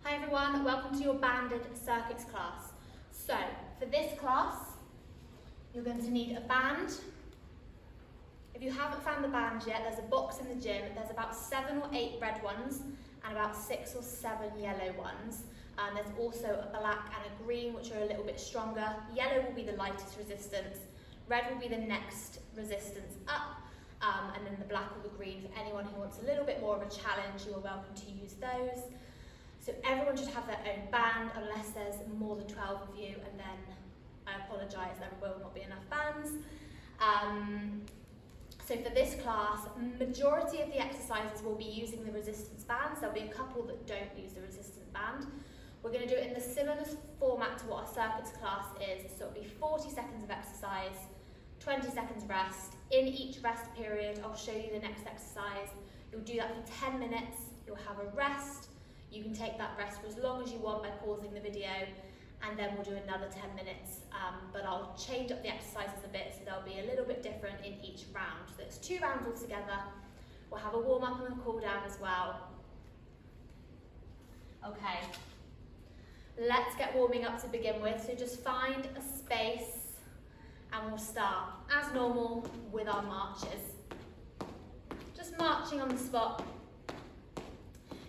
Hi everyone, welcome to your banded circuits class. So, for this class, you're going to need a band. If you haven't found the band yet, there's a box in the gym. There's about 7 or 8 red ones and about 6 or 7 yellow ones. There's also a black and a green, which are a little bit stronger. Yellow will be the lightest resistance. Red will be the next resistance up. And then the black or the green, for anyone who wants a little bit more of a challenge, you are welcome to use those. So everyone should have their own band, unless there's more than 12 of you, and then I apologise, there will not be enough bands. So for this class, majority of the exercises will be using the resistance bands. There'll be a couple that don't use the resistance band. We're going to do it in the similar format to what our circuits class is. So it'll be 40 seconds of exercise, 20 seconds rest. In each rest period, I'll show you the next exercise. You'll do that for 10 minutes. You'll have a rest. You can take that rest for as long as you want by pausing the video, and then we'll do another 10 minutes. But I'll change up the exercises a bit, so they'll be a little bit different in each round. So it's 2 rounds altogether. We'll have a warm up and a cool down as well. Okay, let's get warming up to begin with. So just find a space and we'll start as normal with our marches. Just marching on the spot.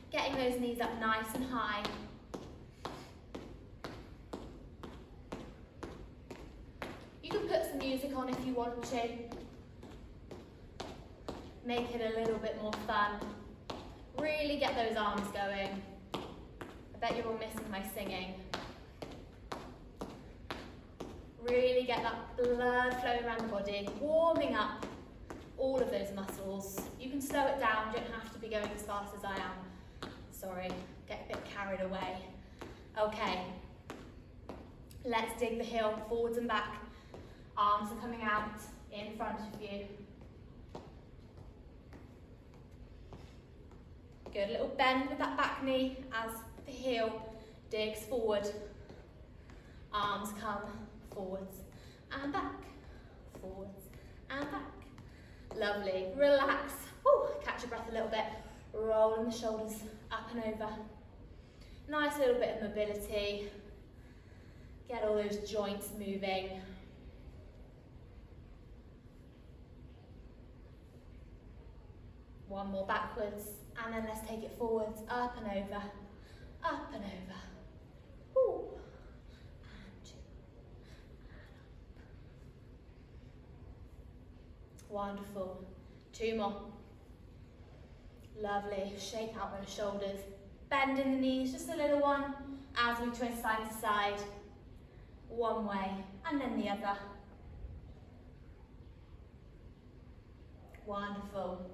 Getting those knees up nice and high. You can put some music on if you want to. Make it a little bit more fun. Really get those arms going. I bet you're all missing my singing. Really get that blood flowing around the body, warming up all of those muscles. You can slow it down, you don't have to be going as fast as I am. Sorry, get a bit carried away. Okay, let's dig the heel forwards and back. Arms are coming out in front of you. Good, little bend with that back knee as the heel digs forward. Arms come forwards and back, forwards and back. Lovely, relax. Woo, catch your breath a little bit. Rolling the shoulders up and over. Nice little bit of mobility. Get all those joints moving. One more backwards, and then let's take it forwards, up and over, up and over. Woo. And 2, and up. Wonderful. 2 more. Lovely, shake out those shoulders, bend in the knees, just a little one, as we twist side to side, one way and then the other. Wonderful.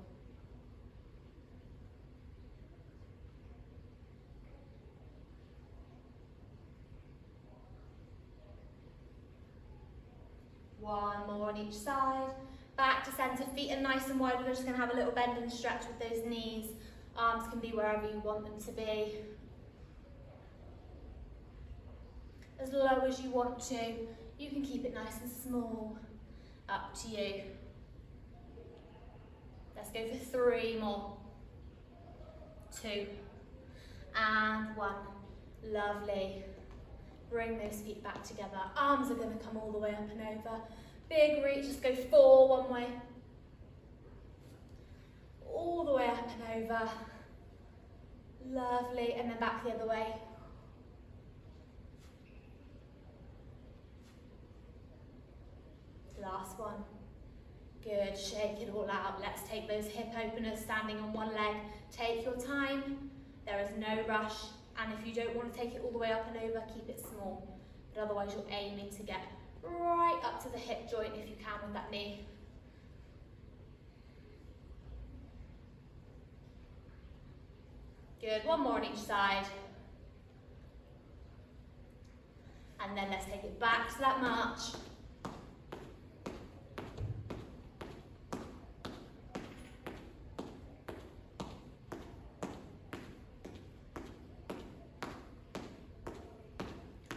One more on each side. Back to centre, feet are nice and wide. We're just going to have a little bend and stretch with those knees. Arms can be wherever you want them to be. As low as you want to. You can keep it nice and small. Up to you. Let's go for 3 more. 2 and 1. Lovely. Bring those feet back together. Arms are going to come all the way up and over. Big reach, just go 4 one way. All the way up and over. Lovely, and then back the other way. Last one. Good, shake it all out. Let's take those hip openers standing on one leg. Take your time. There is no rush. And if you don't want to take it all the way up and over, keep it small. But otherwise you're aiming to get right up to the hip joint if you can with that knee. Good, 1 more on each side. And then let's take it back to that march.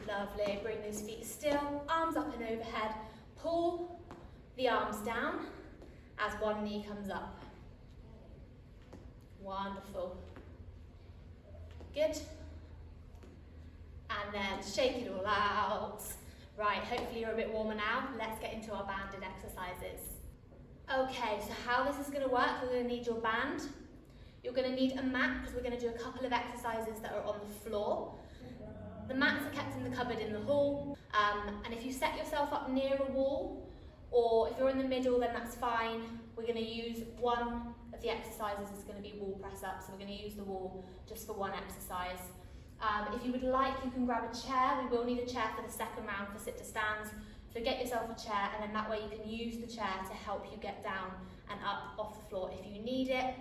Lovely, bring those feet still, arms up and overhead. Pull the arms down as one knee comes up. Wonderful. Good. then shake it all out. Right, hopefully you're a bit warmer now. Let's get into our banded exercises. Okay, so how this is going to work, you're going to need your band. You're going to need a mat because we're going to do a couple of exercises that are on the floor. The mats are kept in the cupboard in the hall, and if you set yourself up near a wall, or if you're in the middle, then that's fine. We're going to use one of the exercises is going to be wall press up, so we're going to use the wall just for one exercise. If you would like, you can grab a chair. We will need a chair for the second round for sit to stands. So get yourself a chair, and then that way you can use the chair to help you get down and up off the floor if you need it.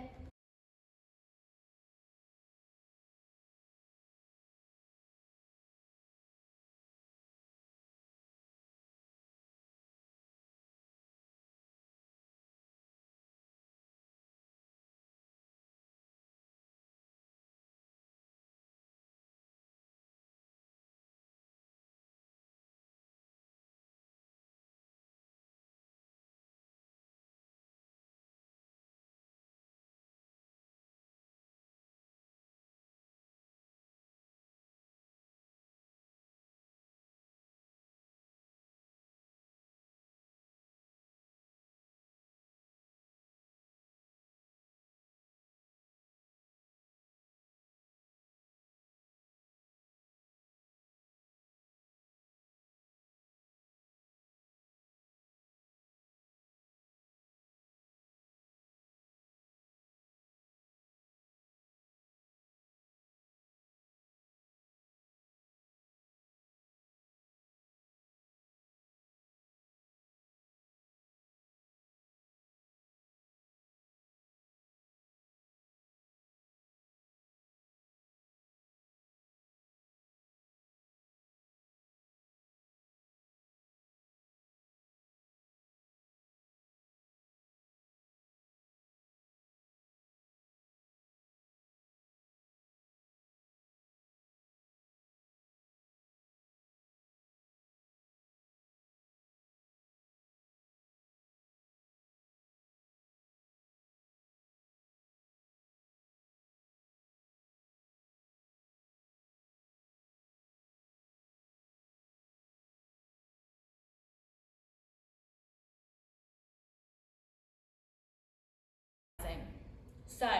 So,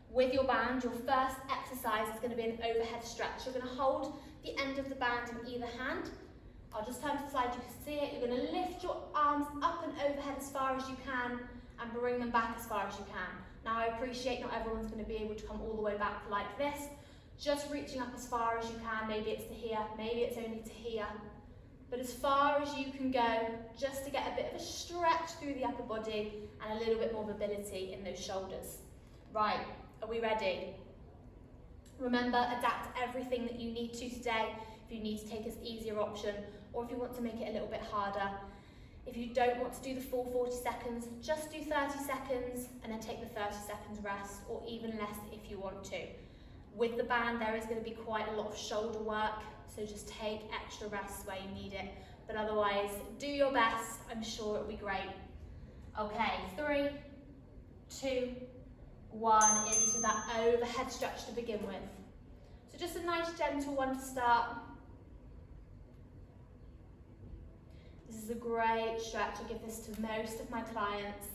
with your band, your first exercise is going to be an overhead stretch. You're going to hold the end of the band in either hand. I'll just turn to the side, you can see it. You're going to lift your arms up and overhead as far as you can and bring them back as far as you can. Now, I appreciate not everyone's going to be able to come all the way back like this. Just reaching up as far as you can. Maybe it's to here, maybe it's only to here. But as far as you can go, just to get a bit of a stretch through the upper body and a little bit more mobility in those shoulders. Right, are we ready? Remember, adapt everything that you need to today. If you need to take an easier option, or if you want to make it a little bit harder. If you don't want to do the full 40 seconds, just do 30 seconds and then take the 30 seconds rest, or even less if you want to. With the band, there is going to be quite a lot of shoulder work, so just take extra rest where you need it. But otherwise, do your best. I'm sure it'll be great. Okay, 3, 2, 1, into that overhead stretch to begin with. So just a nice gentle one to start. This is a great stretch. I give this to most of my clients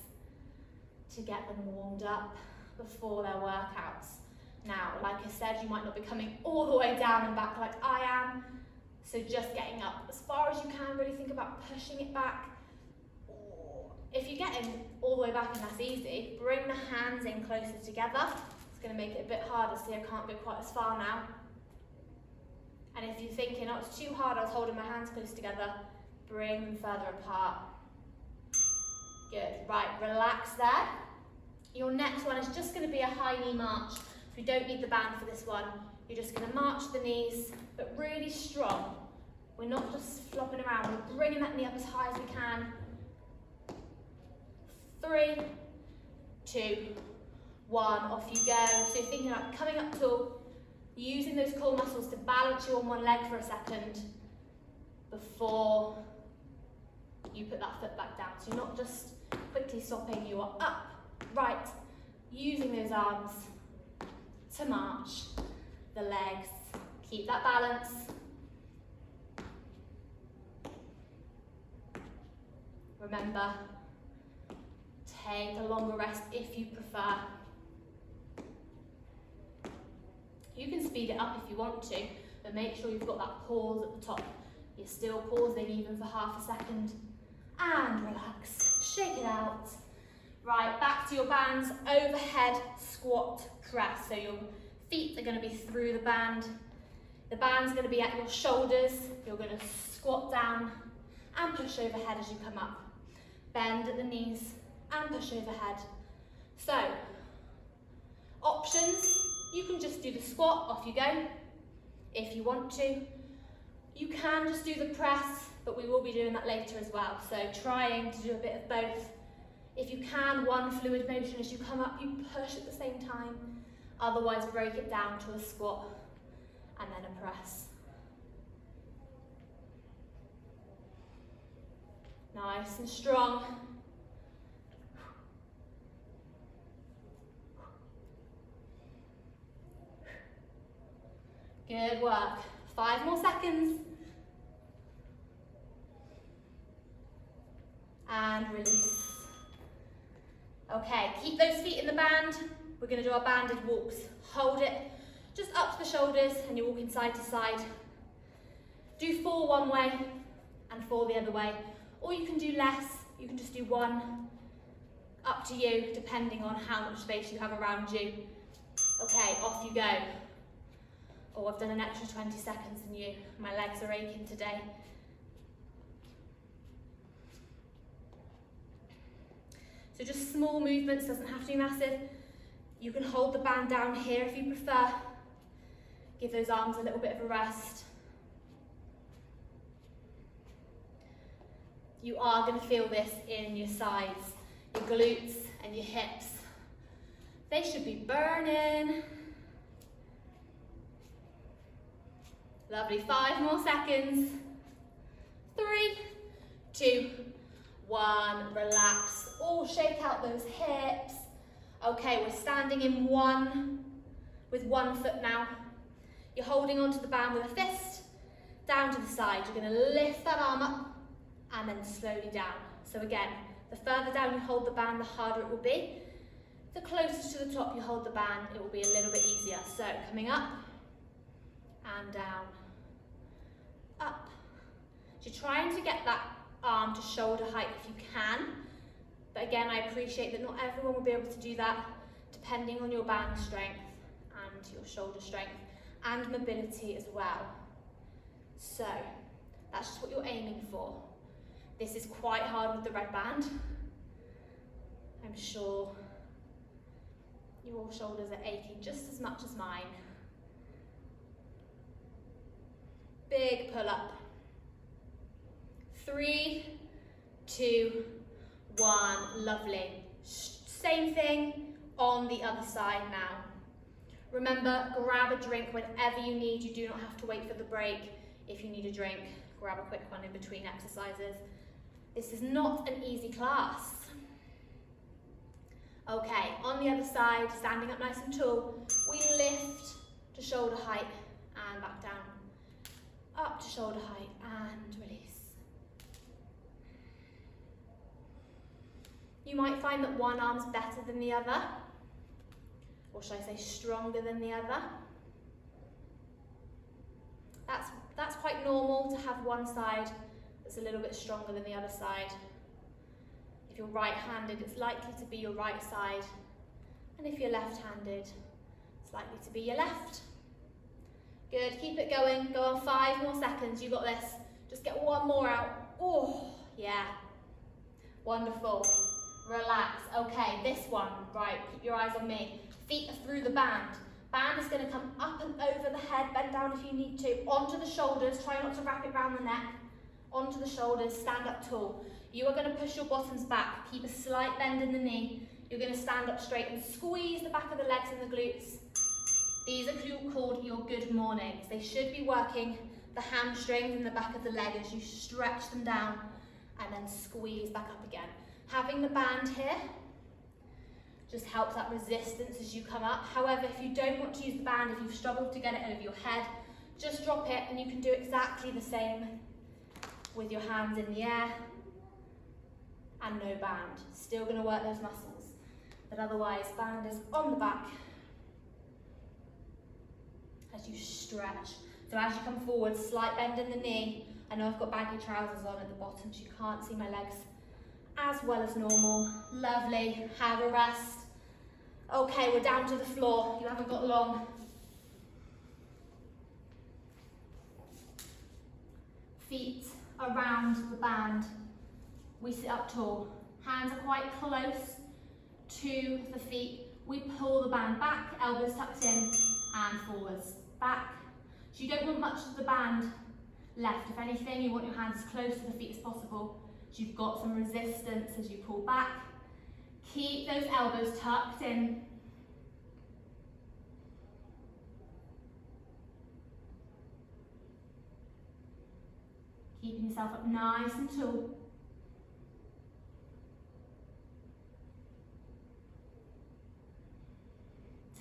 to get them warmed up before their workouts. Now, like I said, you might not be coming all the way down and back like I am, so just getting up as far as you can. Really think about pushing it back. If you're getting all the way back and that's easy, bring the hands in closer together. It's going to make it a bit harder, see I can't go quite as far now. And if you're thinking, oh, it's too hard, I was holding my hands close together, bring them further apart. Good, right, relax there. Your next one is just going to be a high knee march. You don't need the band for this one. You're just going to march the knees, but really strong. We're not just flopping around, we're bringing that knee up as high as we can. 3, 2, 1, off you go. So you're thinking about coming up tall, using those core muscles to balance you on one leg for a second before you put that foot back down. So you're not just quickly stopping, you are up, right, using those arms to march the legs. Keep that balance. Remember, take a longer rest if you prefer. You can speed it up if you want to, but make sure you've got that pause at the top. You're still pausing even for half a second. And relax, shake it out. Right, back to your bands, overhead squat press. So your feet are going to be through the band. The band's going to be at your shoulders. You're going to squat down and push overhead as you come up. Bend at the knees and push overhead. So, options, you can just do the squat, off you go. If you want to, you can just do the press, but we will be doing that later as well. So trying to do a bit of both. If you can, one fluid motion as you come up, you push at the same time. Otherwise, break it down to a squat and then a press. Nice and strong. Good work. 5 more seconds. And release. Okay, keep those feet in the band. We're going to do our banded walks. Hold it just up to the shoulders and you're walking side to side. Do 4 one way and 4 the other way. Or you can do less, you can just do 1. Up to you, depending on how much space you have around you. Okay, off you go. Oh, I've done an extra 20 seconds than you. My legs are aching today. So just small movements, doesn't have to be massive. You can hold the band down here if you prefer. Give those arms a little bit of a rest. You are going to feel this in your sides, your glutes and your hips. They should be burning. Lovely, 5 more seconds. 3, 2, 1, relax. Oh, shake out those hips. Okay, we're standing in with one foot now. You're holding onto the band with a fist, down to the side. You're gonna lift that arm up and then slowly down. So again, the further down you hold the band, the harder it will be. The closer to the top you hold the band, it will be a little bit easier. So coming up and down, up. So you're trying to get that arm to shoulder height if you can. But again, I appreciate that not everyone will be able to do that, depending on your band strength and your shoulder strength and mobility as well. So that's just what you're aiming for. This is quite hard with the red band. I'm sure your shoulders are aching just as much as mine. Big pull up. 3, 2, 1, lovely. Same thing on the other side now. Remember, grab a drink whenever you need. You do not have to wait for the break. If you need a drink, grab a quick one in between exercises. This is not an easy class. Okay, on the other side, standing up nice and tall, we lift to shoulder height and back down. Up to shoulder height and release. You might find that one arm's better than the other, or should I say stronger than the other. That's quite normal to have one side that's a little bit stronger than the other side. If you're right-handed, it's likely to be your right side, and if you're left-handed, it's likely to be your left. Good, keep it going. Go on, 5 more seconds, you got this. Just get one more out. Oh, yeah. Wonderful. Relax. Okay, this one, right, keep your eyes on me. Feet are through the band. Band is going to come up and over the head, bend down if you need to, onto the shoulders, try not to wrap it around the neck, onto the shoulders, stand up tall. You are going to push your bottoms back, keep a slight bend in the knee. You're going to stand up straight and squeeze the back of the legs and the glutes. These are called your good mornings. They should be working the hamstrings and the back of the leg as you stretch them down and then squeeze back up again. Having the band here just helps that resistance as you come up. However, if you don't want to use the band, if you've struggled to get it over your head, just drop it and you can do exactly the same with your hands in the air. and no band. Still going to work those muscles, but otherwise band is on the back as you stretch. So as you come forward, slight bend in the knee. I know I've got baggy trousers on at the bottom, so you can't see my legs as well as normal. Lovely, have a rest. Okay, we're down to the floor. You haven't got long. Feet around the band. We sit up tall. Hands are quite close to the feet. We pull the band back, elbows tucked in and forwards. Back. So you don't want much of the band left. If anything, you want your hands as close to the feet as possible. So you've got some resistance as you pull back. Keep those elbows tucked in. Keeping yourself up nice and tall.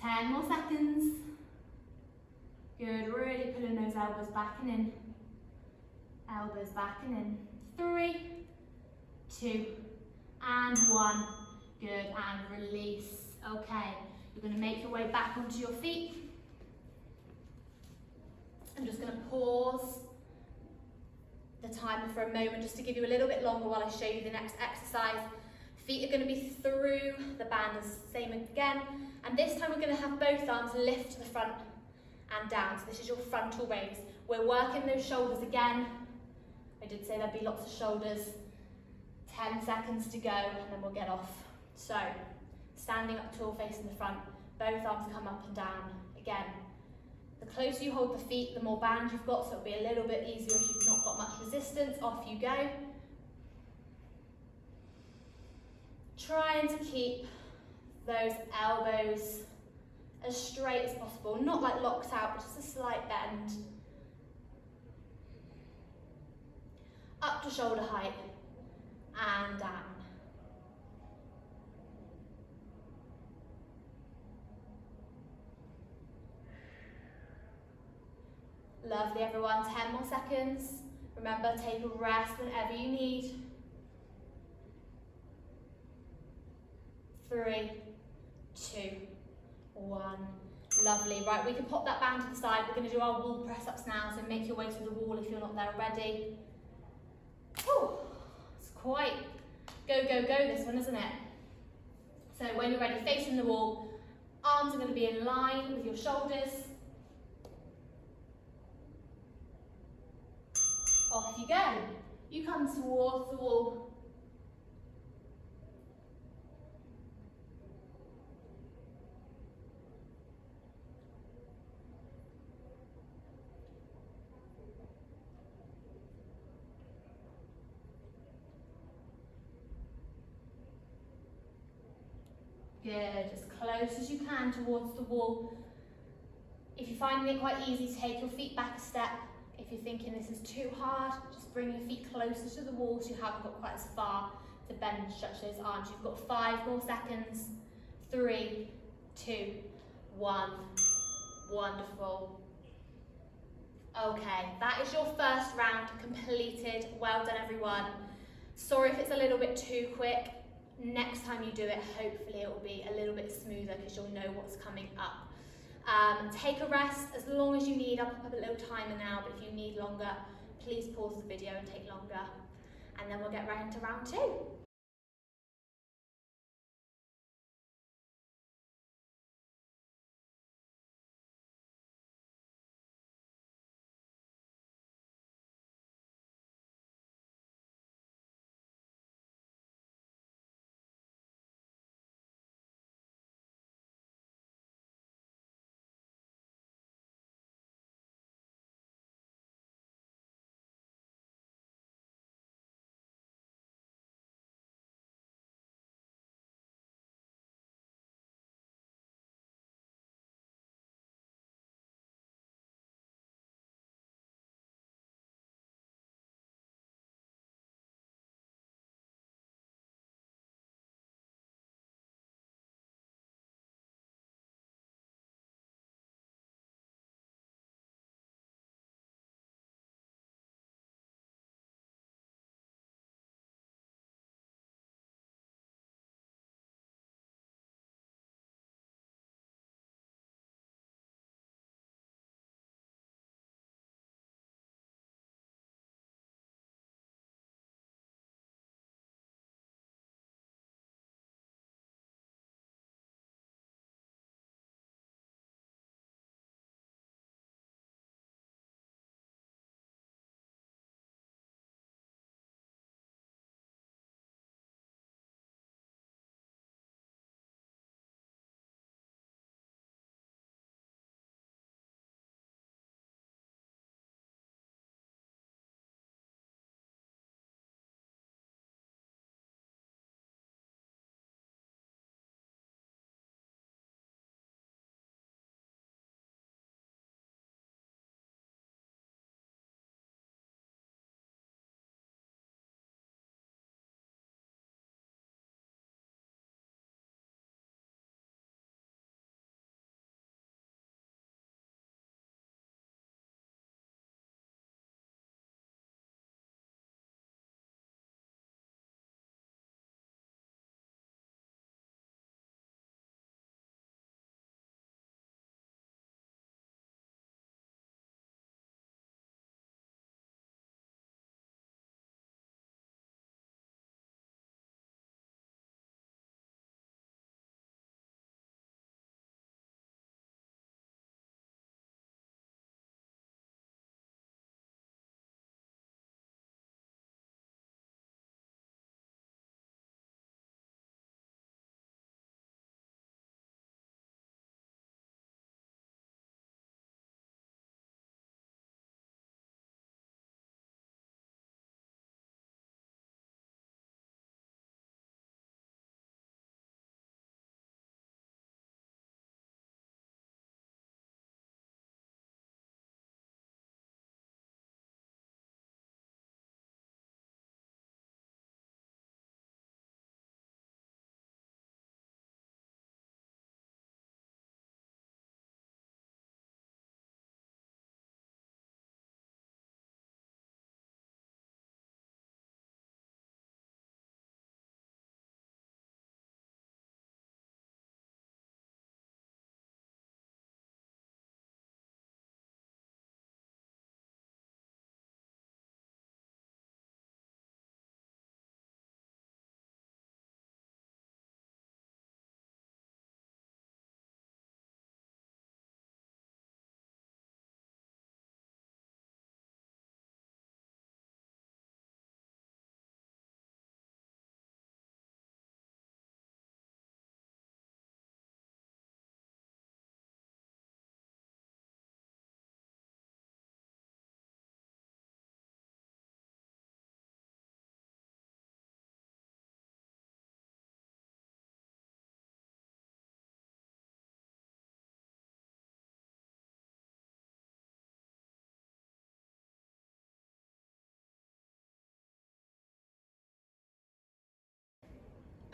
Ten more seconds. Good, really pulling those elbows back and in. Elbows back and in. 3, 2, and 1. Good, and release. Okay, you're going to make your way back onto your feet. I'm just going to pause the timer for a moment just to give you a little bit longer while I show you the next exercise. Feet are going to be through the band, the same again. And this time we're going to have both arms lift to the front and down. So this is your frontal raise. We're working those shoulders again. I did say there'd be lots of shoulders. 10 seconds to go and then we'll get off. So, standing up tall, facing the front. Both arms come up and down. Again, the closer you hold the feet, the more band you've got, so it'll be a little bit easier if you've not got much resistance. Off you go. Trying to keep those elbows as straight as possible, not like locked out, but just a slight bend. Up to shoulder height and down. Lovely everyone, 10 more seconds. Remember, take a rest whenever you need. 3, 2, 1. Lovely. Right, we can pop that band to the side. We're going to do our wall press ups now, so make your way to the wall if you're not there already. Whew, it's quite go, go, go this one, isn't it? So when you're ready, facing the wall, arms are going to be in line with your shoulders. Off you go. You come towards the wall. Good, as close as you can towards the wall. If you're finding it quite easy, take your feet back a step. If you're thinking this is too hard, just bring your feet closer to the wall so you haven't got quite as far to bend and stretch those arms. You've got 5 more seconds. 3, 2, 1. Wonderful. Okay, that is your first round completed. Well done, everyone. Sorry if it's a little bit too quick. Next time you do it, hopefully it will be a little bit smoother because you'll know what's coming up. Take a rest as long as you need. I'll put up a little timer now, but if you need longer, please pause the video and take longer. And then we'll get right into round 2.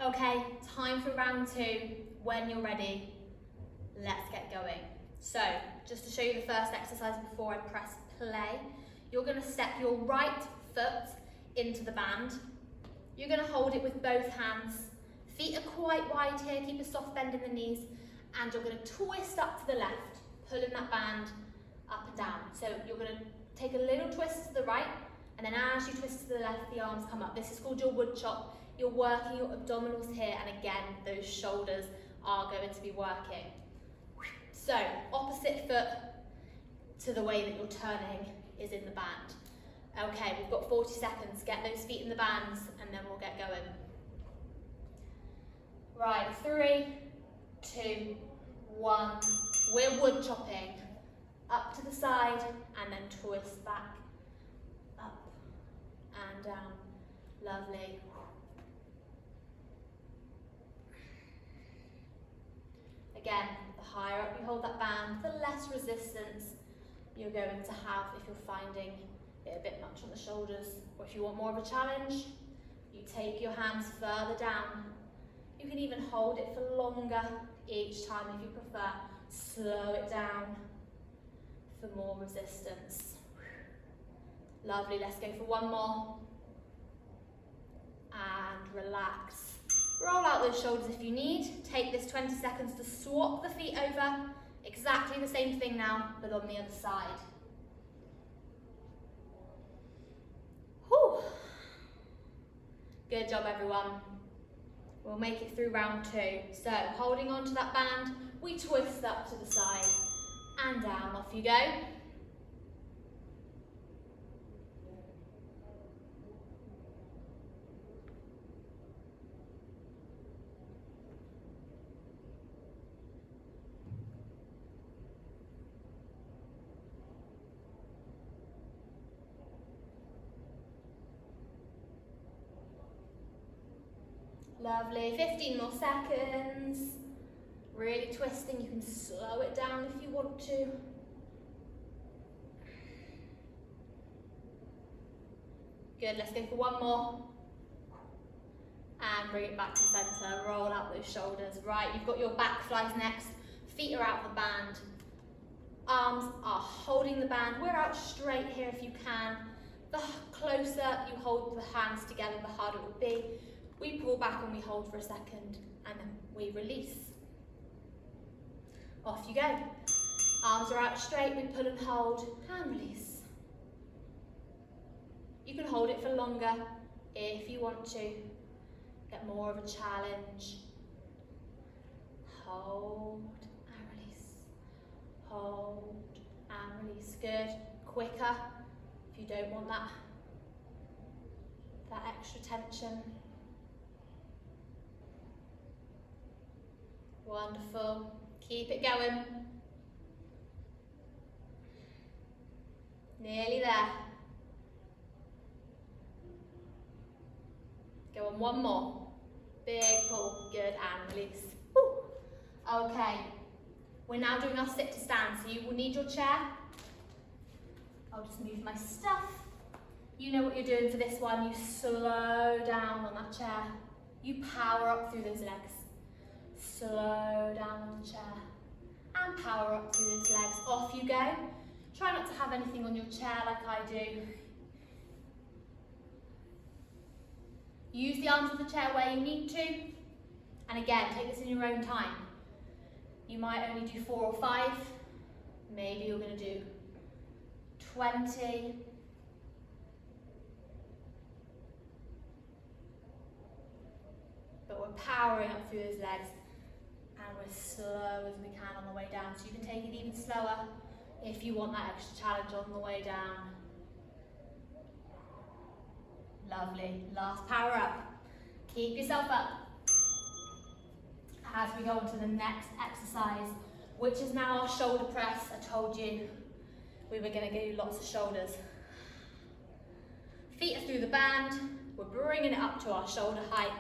Okay, time for round 2. When you're ready, let's get going. So, just to show you the first exercise before I press play, you're going to step your right foot into the band. You're going to hold it with both hands. Feet are quite wide here, keep a soft bend in the knees, and you're going to twist up to the left, pulling that band up and down. So you're going to take a little twist to the right, and then as you twist to the left, the arms come up. This is called your wood chop. You're working your abdominals here, and again, those shoulders are going to be working. So, opposite foot to the way that you're turning is in the band. Okay, we've got 40 seconds. Get those feet in the bands, and then we'll get going. Right, 3, 2, 1. We're wood chopping. Up to the side, and then twist back. Up and down. Lovely. Again, the higher up you hold that band, the less resistance you're going to have if you're finding it a bit much on the shoulders. Or if you want more of a challenge, you take your hands further down. You can even hold it for longer each time if you prefer. Slow it down for more resistance. Lovely, let's go for one more. And relax. Roll out those shoulders if you need. Take this 20 seconds to swap the feet over. Exactly the same thing now, but on the other side. Whew. Good job, everyone. We'll make it through round 2. So, holding on to that band, we twist up to the side and down. Off you go. Lovely, 15 more seconds. Really twisting, you can slow it down if you want to. Good, let's go for one more. And bring it back to center, roll out those shoulders. Right, you've got your back flies next. Feet are out of the band. Arms are holding the band. We're out straight here if you can. The closer you hold the hands together, the harder it will be. We pull back and we hold for a second, and then we release. Off you go. Arms are out straight, we pull and hold, and release. You can hold it for longer if you want to. Get more of a challenge. Hold and release. Hold and release. Good. Quicker if you don't want that extra tension. Wonderful. Keep it going. Nearly there. Go on, one more. Big pull. Good, and release. Woo. Okay. We're now doing our sit to stand, so you will need your chair. I'll just move my stuff. You know what you're doing for this one. You slow down on that chair. You power up through those legs. Slow down on the chair and power up through those legs. Off you go. Try not to have anything on your chair like I do. Use the arms of the chair where you need to. And again, take this in your own time. You might only do 4 or 5. Maybe you're going to do 20. But we're powering up through those legs. And we're slow as we can on the way down. So you can take it even slower if you want that extra challenge on the way down. Lovely. Last power up. Keep yourself up. As we go on to the next exercise, which is now our shoulder press. I told you we were going to do lots of shoulders. Feet are through the band. We're bringing it up to our shoulder height.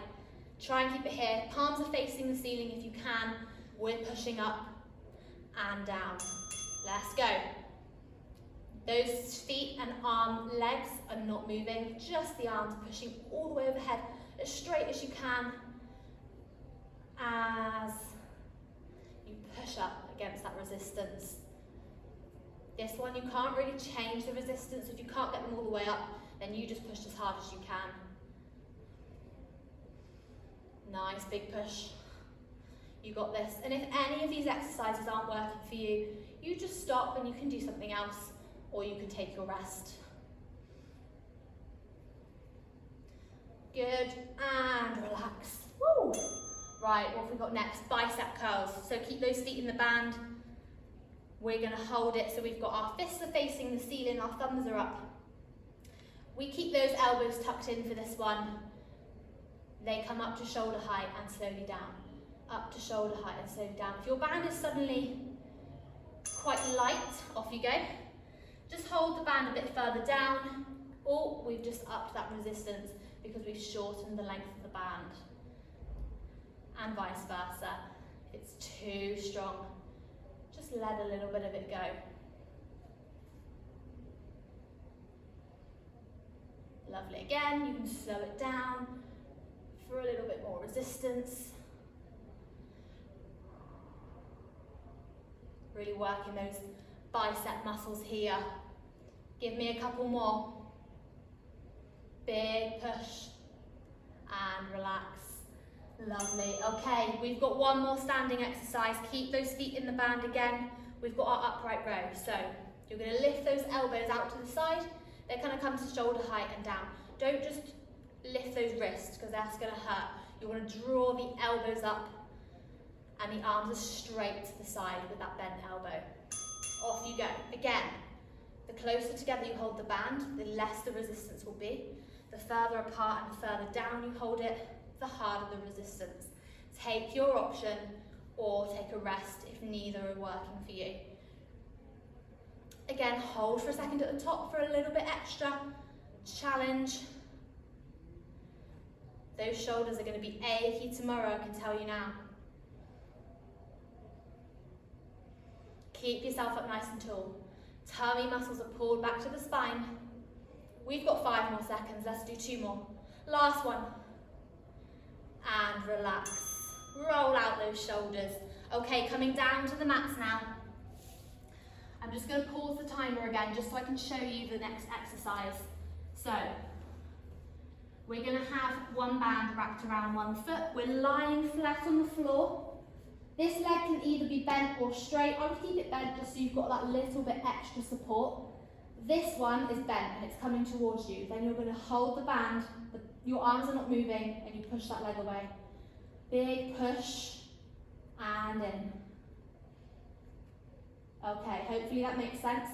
Try and keep it here. Palms are facing the ceiling if you can. We're pushing up and down. Let's go. Those feet and legs are not moving, just the arms pushing all the way overhead as straight as you can. as you push up against that resistance. This one, you can't really change the resistance. If you can't get them all the way up, then you just push as hard as you can. Nice big push. You got this. And if any of these exercises aren't working for you, you just stop and you can do something else, or you can take your rest. Good, and relax. Woo. Right, what have we got next? Bicep curls. So keep those feet in the band. We're gonna hold it so we've got our fists are facing the ceiling, our thumbs are up. We keep those elbows tucked in for this one. They come up to shoulder height and slowly down. Up to shoulder height and slowly down. If your band is suddenly quite light, off you go. Just hold the band a bit further down, or we've just upped that resistance because we've shortened the length of the band. And vice versa. If it's too strong, just let a little bit of it go. Lovely. Again, you can slow it down for a little bit more resistance. Really working those bicep muscles here. Give me a couple more. Big push and relax. Lovely. Okay, we've got one more standing exercise. Keep those feet in the band again. We've got our upright row. So you're going to lift those elbows out to the side. They're going to come to shoulder height and down. Don't just lift those wrists because that's going to hurt. You want to draw the elbows up and the arms are straight to the side with that bent elbow. Off you go. Again, the closer together you hold the band, the less the resistance will be. The further apart and the further down you hold it, the harder the resistance. Take your option or take a rest if neither are working for you. Again, hold for a second at the top for a little bit extra. Challenge. Those shoulders are going to be achy tomorrow, I can tell you now. Keep yourself up nice and tall. Tummy muscles are pulled back to the spine. We've got 5 more seconds, let's do 2 more. Last one. And relax. Roll out those shoulders. Okay, coming down to the mats now. I'm just going to pause the timer again just so I can show you the next exercise. So, we're going to have one band wrapped around one foot. We're lying flat on the floor. This leg can either be bent or straight. I would keep it bent just so you've got that little bit extra support. This one is bent and it's coming towards you. Then you're going to hold the band, your arms are not moving, and you push that leg away. Big push and in. Okay, hopefully that makes sense.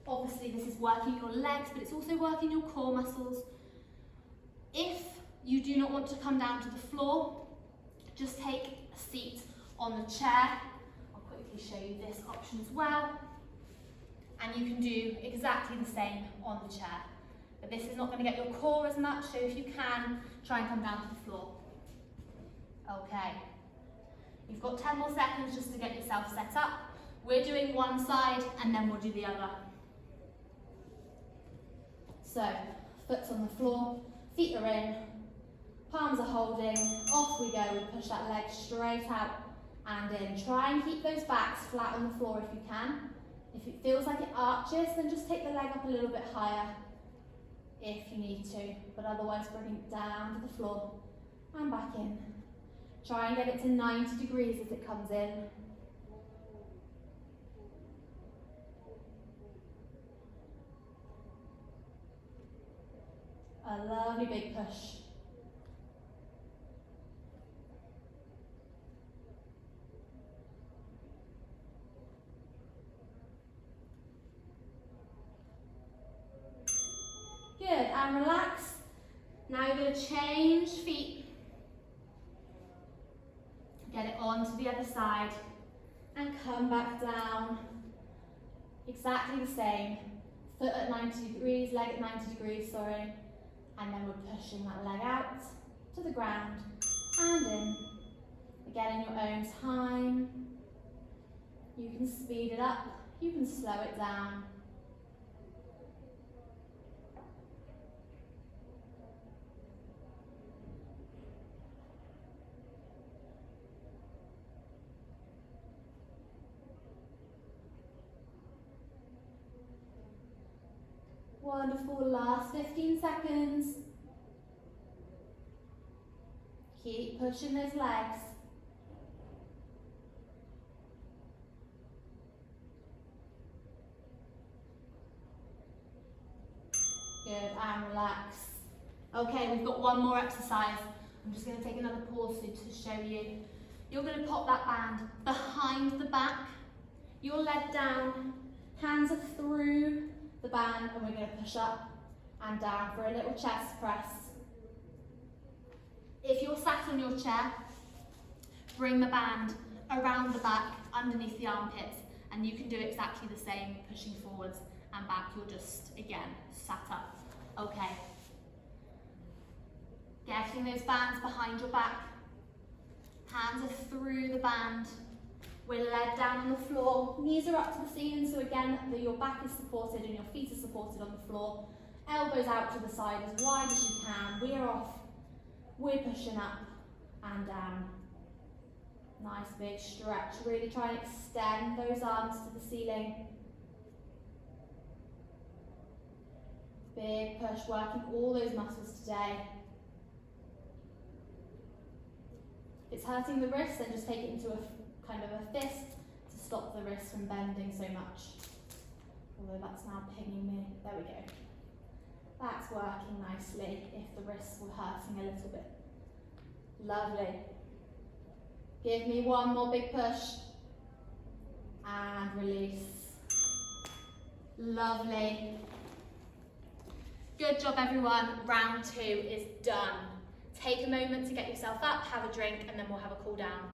Obviously this is working your legs, but it's also working your core muscles. If you do not want to come down to the floor, just take a seat on the chair. I'll quickly show you this option as well. And you can do exactly the same on the chair. But this is not going to get your core as much, so if you can, try and come down to the floor. Okay. You've got 10 more seconds just to get yourself set up. We're doing one side and then we'll do the other. So, foot's on the floor, feet are in, palms are holding, off we go, we push that leg straight out and in. Try and keep those backs flat on the floor if you can. If it feels like it arches, then just take the leg up a little bit higher if you need to, but otherwise bring it down to the floor and back in. Try and get it to 90 degrees as it comes in. A lovely big push. Good, and relax. Now you're going to change feet. Get it on to the other side and come back down. Exactly the same. Foot at 90 degrees, leg at 90 degrees, sorry. And then we're pushing that leg out to the ground and in. Again, in your own time. You can speed it up, you can slow it down. Wonderful, last 15 seconds. Keep pushing those legs. Good, and relax. Okay, we've got one more exercise. I'm just going to take another pause to show you. You're going to pop that band behind the back, your leg down, hands are through the band, and we're going to push up and down for a little chest press. If you're sat on your chair, bring the band around the back, underneath the armpits, and you can do exactly the same, pushing forwards and back. You're just, again, sat up. Okay. Getting those bands behind your back. Hands are through the band. We're led down on the floor. Knees are up to the ceiling, so again, your back is supported and your feet are supported on the floor. Elbows out to the side as wide as you can. We're off. We're pushing up and down. Nice big stretch. Really try and extend those arms to the ceiling. Big push, working all those muscles today. If it's hurting the wrist, then just take it into a kind of a fist to stop the wrist from bending so much. Although that's now pinging me. There we go. That's working nicely if the wrists were hurting a little bit. Lovely. Give me one more big push. And release. Lovely. Good job, everyone. Round 2 is done. Take a moment to get yourself up, have a drink, and then we'll have a cool down.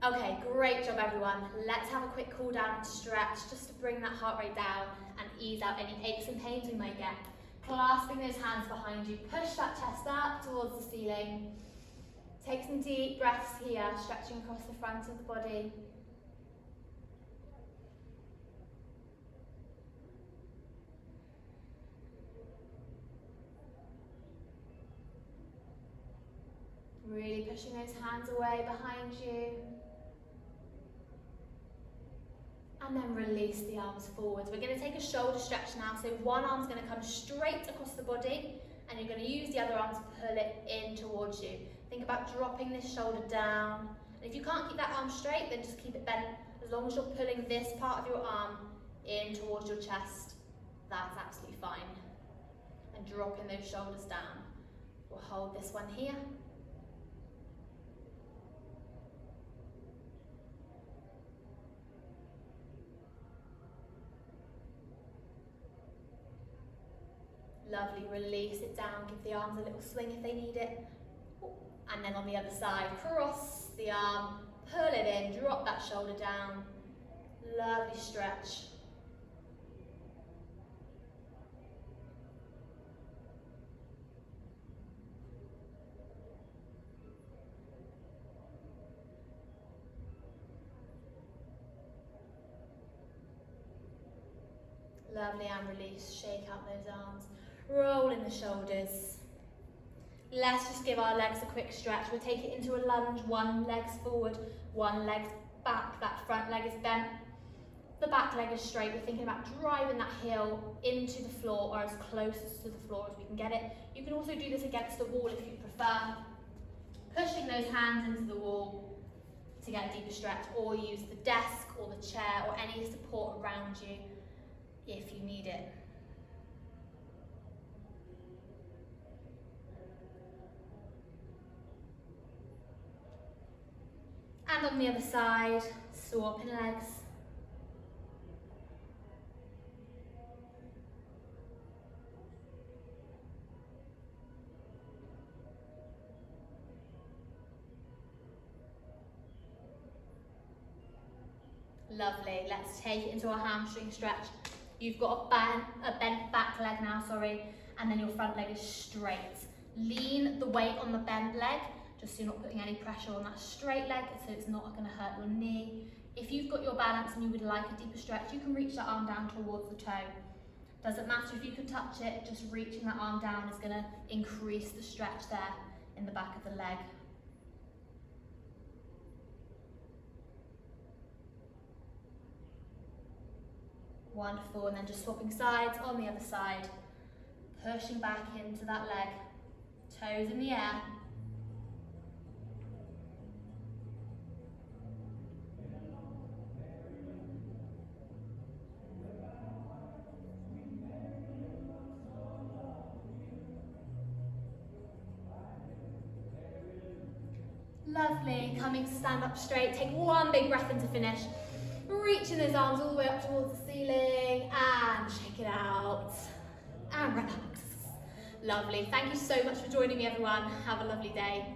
Okay, great job, everyone. Let's have a quick cool down and stretch just to bring that heart rate down and ease out any aches and pains we might get. Clasping those hands behind you, push that chest up towards the ceiling. Take some deep breaths here, stretching across the front of the body. Really pushing those hands away behind you. And then release the arms forwards. We're going to take a shoulder stretch now. So one arm's going to come straight across the body and you're going to use the other arm to pull it in towards you. Think about dropping this shoulder down. And if you can't keep that arm straight, then just keep it bent. As long as you're pulling this part of your arm in towards your chest, that's absolutely fine. And dropping those shoulders down. We'll hold this one here. Lovely, release it down, give the arms a little swing if they need it. And then on the other side, cross the arm, pull it in, drop that shoulder down. Lovely stretch. Lovely, and release, shake out those arms. Roll in the shoulders. Let's just give our legs a quick stretch. We'll take it into a lunge, one leg's forward, one leg's back. That front leg is bent, the back leg is straight. We're thinking about driving that heel into the floor or as close to the floor as we can get it. You can also do this against the wall if you prefer. Pushing those hands into the wall to get a deeper stretch, or use the desk or the chair or any support around you if you need it. And on the other side, swapping legs. Lovely, let's take it into our hamstring stretch. You've got a bent back leg now, and then your front leg is straight. Lean the weight on the bent leg, just so you're not putting any pressure on that straight leg, so it's not going to hurt your knee. If you've got your balance and you would like a deeper stretch, you can reach that arm down towards the toe. Doesn't matter if you can touch it, just reaching that arm down is going to increase the stretch there in the back of the leg. Wonderful, and then just swapping sides on the other side, pushing back into that leg, toes in the air. Lovely, coming to stand up straight, take one big breath in to finish. Reaching those arms all the way up towards the ceiling and shake it out and relax. Lovely, thank you so much for joining me everyone. Have a lovely day.